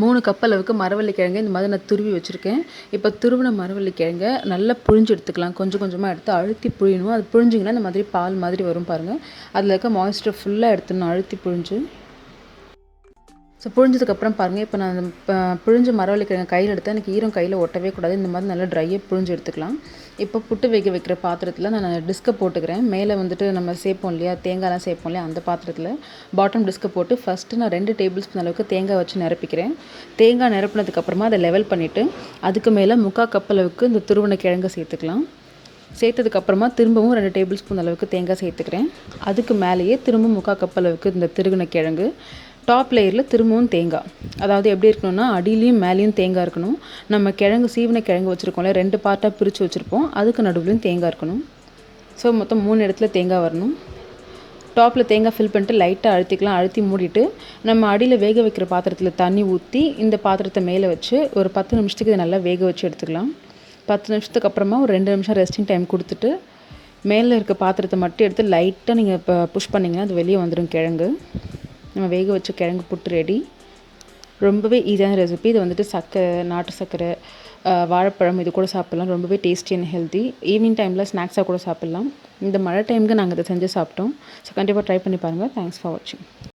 3 cup அளவுக்கு மரவள்ளி கிழங்கு இந்த மாதிரி நான் துருவி வச்சுருக்கேன். இப்போ துருவின மரவள்ளி கிழங்க நல்லா புழிஞ்சு எடுத்துக்கலாம். கொஞ்சம் கொஞ்சமாக எடுத்து அழுத்தி புழியணும். அது புழிஞ்சிங்கன்னா இந்த மாதிரி பால் மாதிரி வரும் பாருங்கள். அதில் இருக்க மாய்ஸ்டர் ஃபுல்லாக எடுத்துடணும் அழுத்தி புழிஞ்சு. ஸோ புழிஞ்சதுக்கப்புறம் பாருங்கள், இப்போ நான் புழிஞ்ச மரவள்ளி கிழங்கு கையில் எடுத்தால் எனக்கு ஈரம் கையில் ஒட்டவே கூடாது. இந்த மாதிரி நல்லா ட்ரையாக புழிஞ்சு எடுத்துக்கலாம். இப்போ புட்டு வேக வைக்கிற பாத்திரத்தில் நான் டிஸ்கை போட்டுக்கிறேன். மேலே வந்துட்டு நம்ம சேர்ப்போம் இல்லையா, தேங்காய்லாம் சேர்ப்போம் இல்லையா, அந்த பாத்திரத்தில் பாட்டம் டிஸ்கை போட்டு ஃபஸ்ட்டு நான் 2 டேபிள் ஸ்பூன் அளவுக்கு தேங்காய் வச்சு நிரப்பிக்கிறேன். தேங்காய் நிரப்பினதுக்கப்புறமா அதை லெவல் பண்ணிவிட்டு அதுக்கு மேலே 3/4 கப் அளவுக்கு இந்த துருவன கிழங்கை சேர்த்துக்கலாம். சேர்த்ததுக்கப்புறமா திரும்பவும் 2 டேபிள் ஸ்பூன் அளவுக்கு தேங்காய் சேர்த்துக்கிறேன். அதுக்கு மேலேயே திரும்ப 3/4 கப் அளவுக்கு இந்த திருகுன கிழங்கு, டாப் லேயரில் திரும்பவும் தேங்காய். அதாவது எப்படி இருக்கணும்னா அடியிலையும் மேலேயும் தேங்காய் இருக்கணும். நம்ம கிழங்கு சீவன கிழங்கு வச்சுருக்கோம்ல, 2 பார்ட்டாக பிரித்து வச்சுருப்போம், அதுக்கு நடுவுலையும் தேங்காய் இருக்கணும். ஸோ மொத்தம் 3 இடத்துல தேங்காய் வரணும். டாப்பில் தேங்காய் ஃபில் பண்ணிட்டு லைட்டாக அழுத்திக்கலாம். அழுத்தி மூடிட்டு நம்ம அடியில் வேக வைக்கிற பாத்திரத்தில் தண்ணி ஊற்றி இந்த பாத்திரத்தை மேலே வச்சு ஒரு 10 நிமிஷத்துக்கு இதை நல்லா வேக வச்சு எடுத்துக்கலாம். 10 நிமிஷத்துக்கு அப்புறமா ஒரு 2 நிமிஷம் ரெஸ்டிங் டைம் கொடுத்துட்டு மேலே இருக்க பாத்திரத்தை மட்டும் எடுத்து லைட்டாக நீங்கள் இப்போ புஷ் பண்ணிங்கன்னா அது வெளியே வந்துடும் கிழங்கு. நம்ம வேக வச்ச கிழங்கு புட்டு ரெடி. ரொம்பவே ஈஸியான ரெசிபி. இது வந்துட்டு சர்க்கரை, நாட்டு சர்க்கரை, வாழைப்பழம் இது கூட சாப்பிட்லாம். ரொம்பவே டேஸ்டி அண்ட் ஹெல்த்தி. ஈவினிங் டைமில் ஸ்நாக்ஸாக கூட சாப்பிட்லாம். இந்த மழை டைமுக்கு நாங்கள் இதை செஞ்சு சாப்பிட்டோம். ஸோ கண்டிப்பாக ட்ரை பண்ணி பாருங்கள். தேங்க்ஸ் ஃபார் வாட்சிங்.